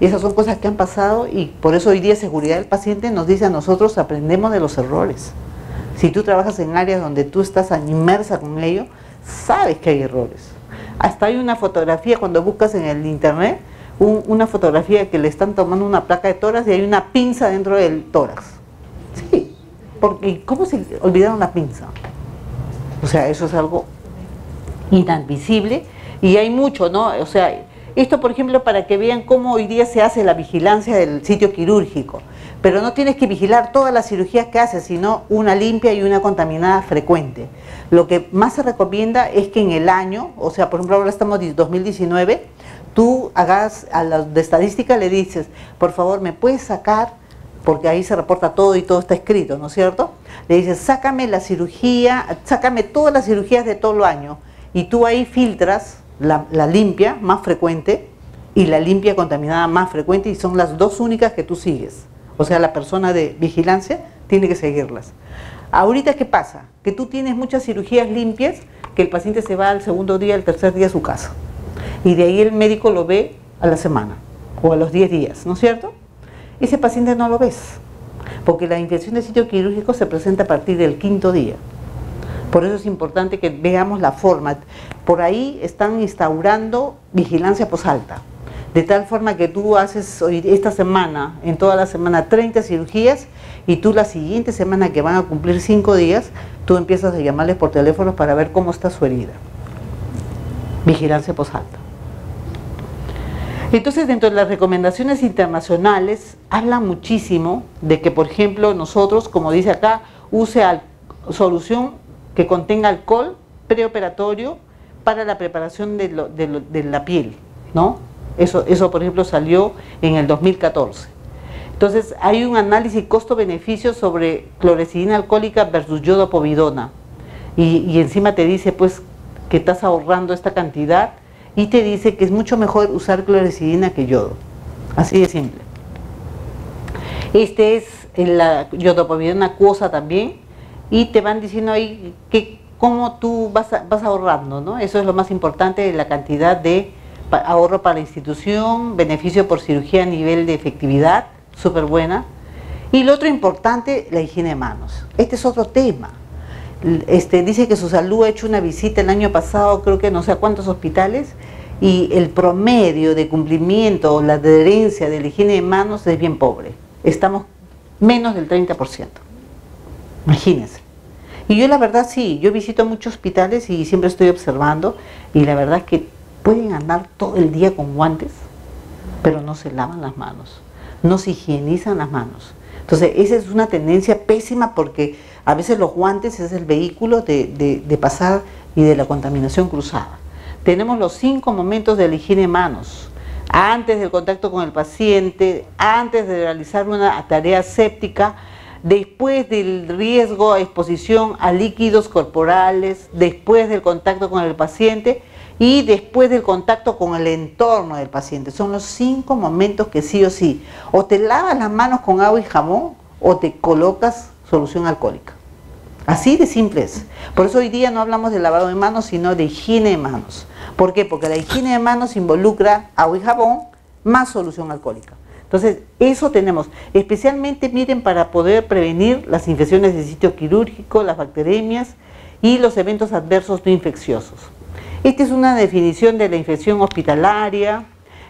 Y esas son cosas que han pasado y por eso hoy día seguridad del paciente nos dice a nosotros, aprendemos de los errores. Si tú trabajas en áreas donde tú estás inmersa con ello, sabes que hay errores. Hasta hay una fotografía, cuando buscas en el internet, una fotografía que le están tomando una placa de tórax y hay una pinza dentro del tórax. Sí, porque ¿cómo se olvidaron la pinza? O sea, eso es algo inadmisible y hay mucho, ¿no? O sea, esto por ejemplo para que vean cómo hoy día se hace la vigilancia del sitio quirúrgico. Pero no tienes que vigilar todas las cirugías que haces, sino una limpia y una contaminada frecuente. Lo que más se recomienda es que en el año, o sea, por ejemplo, ahora estamos en 2019, tú hagas a los de estadística, le dices, por favor, ¿me puedes sacar? Porque ahí se reporta todo y todo está escrito, ¿no es cierto? Le dices, sácame la cirugía, sácame todas las cirugías de todo el año. Y tú ahí filtras la limpia más frecuente y la limpia contaminada más frecuente y son las 2 únicas que tú sigues. O sea, la persona de vigilancia tiene que seguirlas. Ahorita, ¿qué pasa? Que tú tienes muchas cirugías limpias, que el paciente se va al segundo día, al tercer día a su casa. Y de ahí el médico lo ve a la semana o a los 10 días, ¿no es cierto? Ese paciente no lo ves, porque la infección de sitio quirúrgico se presenta a partir del 5.º día. Por eso es importante que veamos la forma. Por ahí están instaurando vigilancia posalta. De tal forma que tú haces esta semana, en toda la semana, 30 cirugías y tú la siguiente semana que van a cumplir 5 días, tú empiezas a llamarles por teléfono para ver cómo está su herida. Vigilancia posalta. Entonces, dentro de las recomendaciones internacionales, habla muchísimo de que, por ejemplo, nosotros, como dice acá, use solución que contenga alcohol preoperatorio para la preparación de la piel, ¿no? Eso, por ejemplo, salió en el 2014. Entonces, hay un análisis costo-beneficio sobre clorexidina alcohólica versus yodo-povidona. Y encima te dice, pues, que estás ahorrando esta cantidad y te dice que es mucho mejor usar clorexidina que yodo. Así de simple. Este es la yodopovidona acuosa también y te van diciendo ahí cómo tú vas ahorrando, ¿no? Eso es lo más importante de la cantidad de ahorro para la institución, beneficio por cirugía a nivel de efectividad, súper buena. Y lo otro importante, la higiene de manos. Este es otro tema. Dice que su salud ha hecho una visita el año pasado, creo que no sé a cuántos hospitales, y el promedio de cumplimiento o la adherencia de la higiene de manos es bien pobre. Estamos menos del 30%. Imagínense. Y yo la verdad sí, yo visito muchos hospitales y siempre estoy observando, y la verdad es que pueden andar todo el día con guantes, pero no se lavan las manos, no se higienizan las manos. Entonces, esa es una tendencia pésima porque a veces los guantes es el vehículo de pasar y de la contaminación cruzada. Tenemos los 5 momentos de la higiene de manos. antes del contacto con el paciente, antes de realizar una tarea séptica, después del riesgo a exposición a líquidos corporales, después del contacto con el paciente y después del contacto con el entorno del paciente. Son los 5 momentos que sí o sí, o te lavas las manos con agua y jabón o te colocas solución alcohólica. Así de simple es. Por eso hoy día no hablamos de lavado de manos, sino de higiene de manos. ¿Por qué? Porque la higiene de manos involucra agua y jabón más solución alcohólica. Entonces, eso tenemos. Especialmente, miren, para poder prevenir las infecciones de sitio quirúrgico, las bacteremias y los eventos adversos no infecciosos. Esta es una definición de la infección hospitalaria.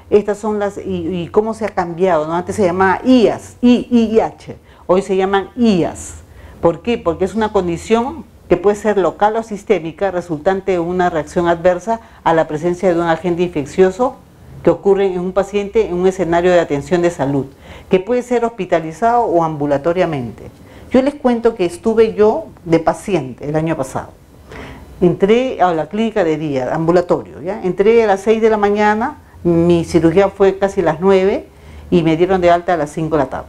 Estas son las, y cómo se ha cambiado, ¿no? Antes se llamaba IAS, IIH, hoy se llaman IAS. ¿Por qué? Porque es una condición que puede ser local o sistémica, resultante de una reacción adversa a la presencia de un agente infeccioso que ocurre en un paciente en un escenario de atención de salud, que puede ser hospitalizado o ambulatoriamente. Yo les cuento que estuve yo de paciente el año pasado. Entré a la clínica de día, ambulatorio, ¿ya? Entré a las 6 de la mañana, mi cirugía fue casi las 9 y me dieron de alta a las 5 de la tarde.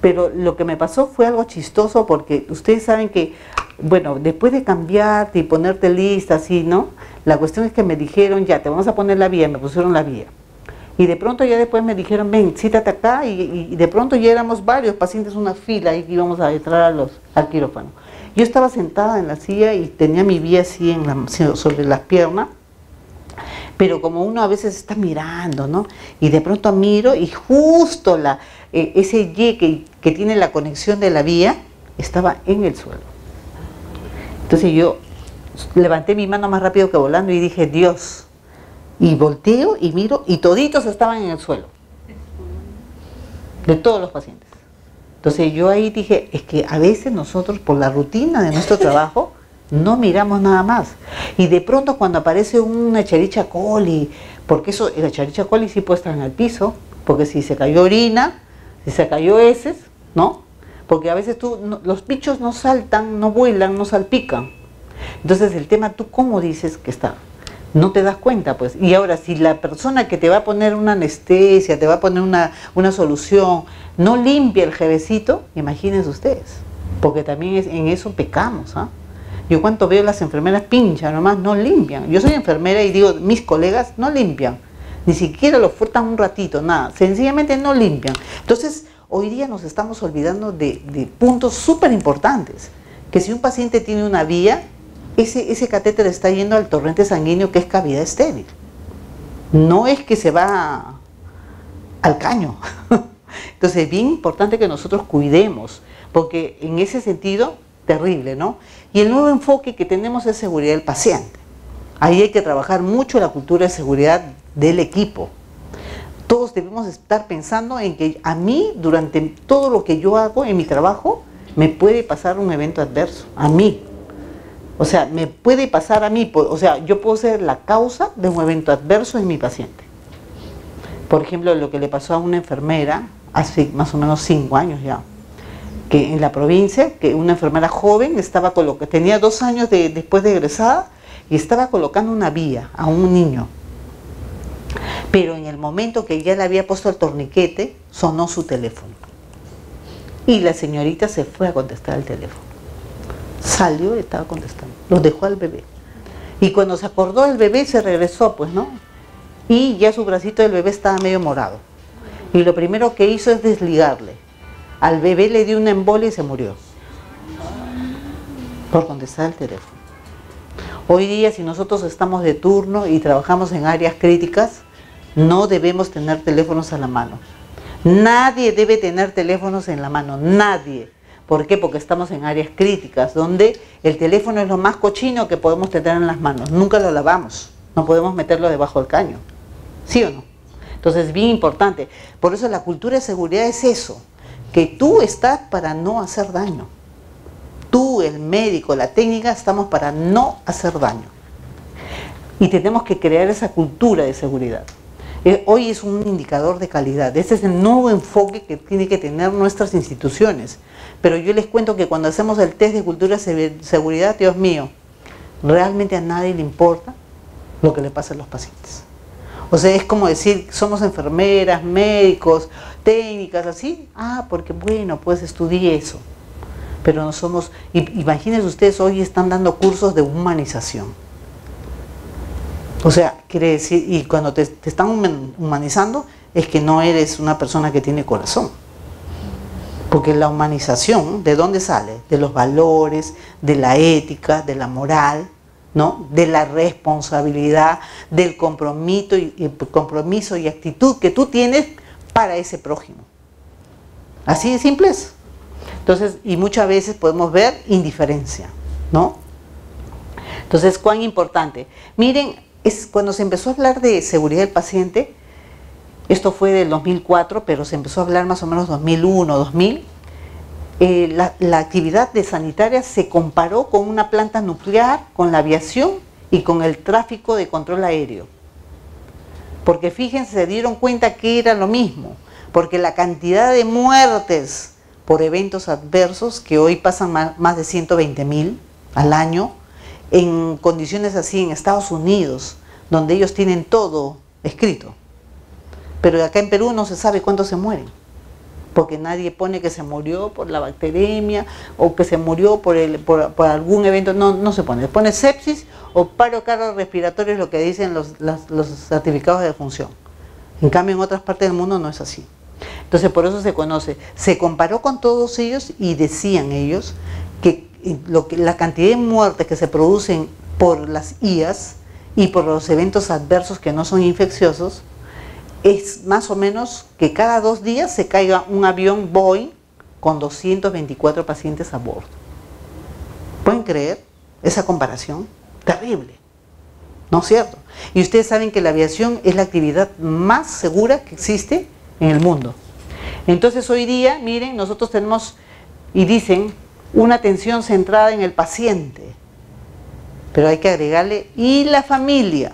Pero lo que me pasó fue algo chistoso porque ustedes saben que, bueno, después de cambiarte y ponerte lista, así, ¿no? La cuestión es que me dijeron, ya, te vamos a poner la vía, me pusieron la vía. Y de pronto ya después me dijeron, ven, cítate acá, y de pronto ya éramos varios pacientes, una fila ahí que íbamos a entrar al quirófano. Yo estaba sentada en la silla y tenía mi vía así sobre las piernas, pero como uno a veces está mirando, ¿no? Y de pronto miro y justo ese Y que tiene la conexión de la vía estaba en el suelo. Entonces yo levanté mi mano más rápido que volando y dije, Dios, y volteo y miro y toditos estaban en el suelo, de todos los pacientes. Entonces yo ahí dije, es que a veces nosotros por la rutina de nuestro trabajo no miramos nada más. Y de pronto cuando aparece una Escherichia coli, porque eso, la Escherichia coli sí puede estar en el piso, porque si se cayó orina, si se cayó heces, ¿no? Porque a veces los bichos no saltan, no vuelan, no salpican. Entonces el tema, ¿tú cómo dices que está? No te das cuenta, pues. Y ahora, si la persona que te va a poner una anestesia, te va a poner una solución, no limpia el jevecito, imagínense ustedes. Porque también en eso pecamos, ¿ah? Yo cuando veo las enfermeras pinchan, nomás no limpian. Yo soy enfermera y digo, mis colegas no limpian. Ni siquiera lo frotan un ratito, nada. Sencillamente no limpian. Entonces, hoy día nos estamos olvidando de puntos súper importantes. Que si un paciente tiene una vía, ese catéter está yendo al torrente sanguíneo que es cavidad estéril. No es que se va al caño. Entonces es bien importante que nosotros cuidemos, porque en ese sentido, terrible, ¿no? Y el nuevo enfoque que tenemos es seguridad del paciente. Ahí hay que trabajar mucho la cultura de seguridad del equipo. Todos debemos estar pensando en que a mí, durante todo lo que yo hago en mi trabajo, me puede pasar un evento adverso, a mí. O sea, me puede pasar a mí, o sea, yo puedo ser la causa de un evento adverso en mi paciente. Por ejemplo, lo que le pasó a una enfermera hace más o menos 5 años ya, que en la provincia, que una enfermera joven tenía 2 años después de egresada y estaba colocando una vía a un niño. Pero en el momento que ya le había puesto el torniquete, sonó su teléfono. Y la señorita se fue a contestar el teléfono. Salió y estaba contestando. Lo dejó al bebé. Y cuando se acordó del bebé, se regresó, pues, ¿no? Y ya su bracito del bebé estaba medio morado. Y lo primero que hizo es desligarle. Al bebé le dio una embolia y se murió. Por contestar el teléfono. Hoy día, si nosotros estamos de turno y trabajamos en áreas críticas, no debemos tener teléfonos a la mano. Nadie debe tener teléfonos en la mano, nadie. ¿Por qué? Porque estamos en áreas críticas, donde el teléfono es lo más cochino que podemos tener en las manos. Nunca lo lavamos, no podemos meterlo debajo del caño. ¿Sí o no? Entonces es bien importante. Por eso la cultura de seguridad es eso, que tú estás para no hacer daño. Tú, el médico, la técnica, estamos para no hacer daño. Y tenemos que crear esa cultura de seguridad. Hoy es un indicador de calidad. Ese es el nuevo enfoque que tienen que tener nuestras instituciones. Pero yo les cuento que cuando hacemos el test de cultura de seguridad, Dios mío, realmente a nadie le importa lo que le pasa a los pacientes.
O sea, es como decir, somos enfermeras, médicos, técnicas, así. Ah, porque bueno, pues estudié eso. Pero no somos, imagínense ustedes, hoy están dando cursos de humanización. O sea, quiere decir, y cuando te están humanizando, es que no eres una persona que tiene corazón. Porque la humanización, ¿de dónde sale? De los valores, de la ética, de la moral, ¿no? De la responsabilidad, del compromiso y actitud que tú tienes para ese prójimo. Así de simple es. Entonces, y muchas veces podemos ver indiferencia, ¿no? Entonces, ¿cuán importante? Miren, cuando se empezó a hablar de seguridad del paciente, esto fue del 2004, pero se empezó a hablar más o menos 2001, 2000, la actividad de sanitaria se comparó con una planta nuclear, con la aviación y con el tráfico de control aéreo. Porque fíjense, se dieron cuenta que era lo mismo, porque la cantidad de muertes por eventos adversos, que hoy pasan más de 120.000 al año, en condiciones así en Estados Unidos, donde ellos tienen todo escrito. Pero acá en Perú no se sabe cuántos se mueren, porque nadie pone que se murió por la bacteremia o que se murió por algún evento, no se pone. Se pone sepsis o paro cardiorrespiratorio, es lo que dicen los certificados de defunción. En cambio, en otras partes del mundo no es así. Entonces, por eso se conoce. Se comparó con todos ellos y decían ellos que la cantidad de muertes que se producen por las IAS y por los eventos adversos que no son infecciosos es más o menos que cada 2 días se caiga un avión Boeing con 224 pacientes a bordo. ¿Pueden creer esa comparación? Terrible, ¿no es cierto? Y ustedes saben que la aviación es la actividad más segura que existe en el mundo. Entonces hoy día, miren, nosotros tenemos, y dicen, una atención centrada en el paciente, pero hay que agregarle, y la familia.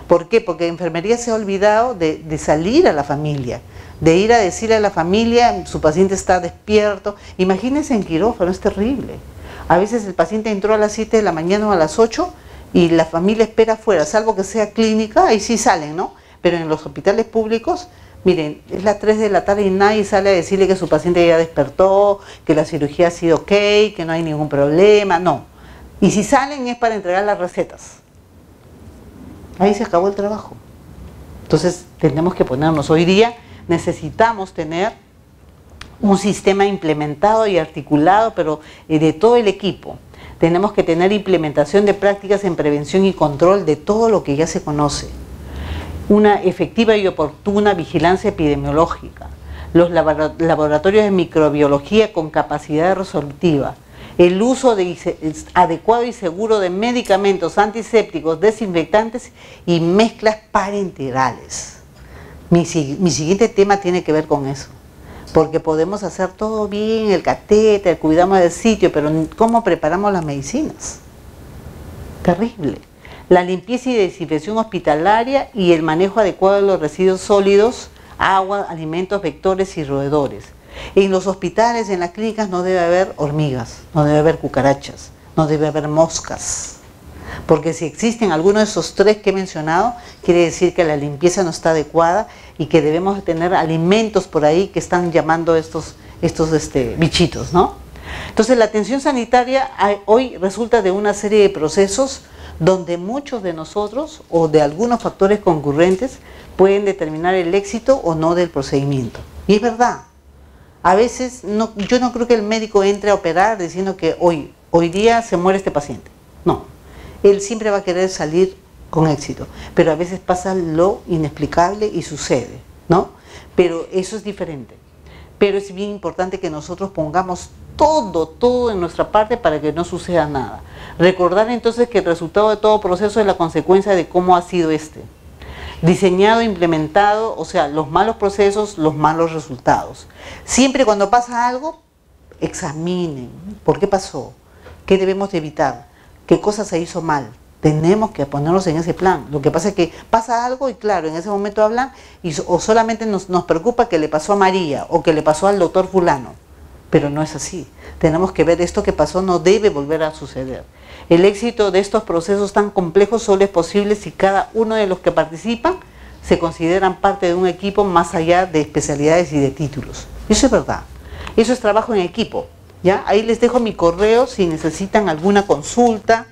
¿Por qué? Porque enfermería se ha olvidado de salir a la familia, de ir a decirle a la familia, su paciente está despierto. Imagínense en quirófano, es terrible. A veces el paciente entró a las 7 de la mañana o a las 8 y la familia espera afuera, salvo que sea clínica, ahí sí salen, ¿no? Pero en los hospitales públicos, miren, es las 3 de la tarde y nadie sale a decirle que su paciente ya despertó, que la cirugía ha sido ok, que no hay ningún problema, no. Y si salen es para entregar las recetas. Ahí se acabó el trabajo. Entonces tenemos que ponernos, hoy día necesitamos tener un sistema implementado y articulado, pero de todo el equipo. Tenemos que tener implementación de prácticas en prevención y control de todo lo que ya se conoce. Una efectiva y oportuna vigilancia epidemiológica, los laboratorios de microbiología con capacidad resolutiva, el uso adecuado y seguro de medicamentos antisépticos, desinfectantes y mezclas parenterales. Mi siguiente tema tiene que ver con eso, porque podemos hacer todo bien, el catéter, cuidamos del sitio, pero ¿cómo preparamos las medicinas? Terrible. La limpieza y desinfección hospitalaria y el manejo adecuado de los residuos sólidos, agua, alimentos, vectores y roedores. En los hospitales, en las clínicas, no debe haber hormigas, no debe haber cucarachas, no debe haber moscas. Porque si existen algunos de esos 3 que he mencionado, quiere decir que la limpieza no está adecuada y que debemos tener alimentos por ahí que están llamando estos bichitos, ¿no? Entonces la atención sanitaria hoy resulta de una serie de procesos donde muchos de nosotros o de algunos factores concurrentes pueden determinar el éxito o no del procedimiento. Y es verdad. A veces yo no creo que el médico entre a operar diciendo que hoy día se muere este paciente. No, él siempre va a querer salir con éxito, pero a veces pasa lo inexplicable y sucede, ¿no? Pero eso es diferente. Pero es bien importante que nosotros pongamos todo en nuestra parte para que no suceda nada. Recordar entonces que el resultado de todo proceso es la consecuencia de cómo ha sido diseñado, implementado, o sea, los malos procesos, los malos resultados. Siempre cuando pasa algo, examinen por qué pasó, qué debemos de evitar, qué cosa se hizo mal. Tenemos que ponernos en ese plan. Lo que pasa es que pasa algo y claro, en ese momento hablan o solamente nos preocupa que le pasó a María o que le pasó al doctor fulano. Pero no es así. Tenemos que ver esto que pasó no debe volver a suceder. El éxito de estos procesos tan complejos solo es posible si cada uno de los que participan se consideran parte de un equipo más allá de especialidades y de títulos. Eso es verdad. Eso es trabajo en equipo. ¿Ya? Ahí les dejo mi correo si necesitan alguna consulta,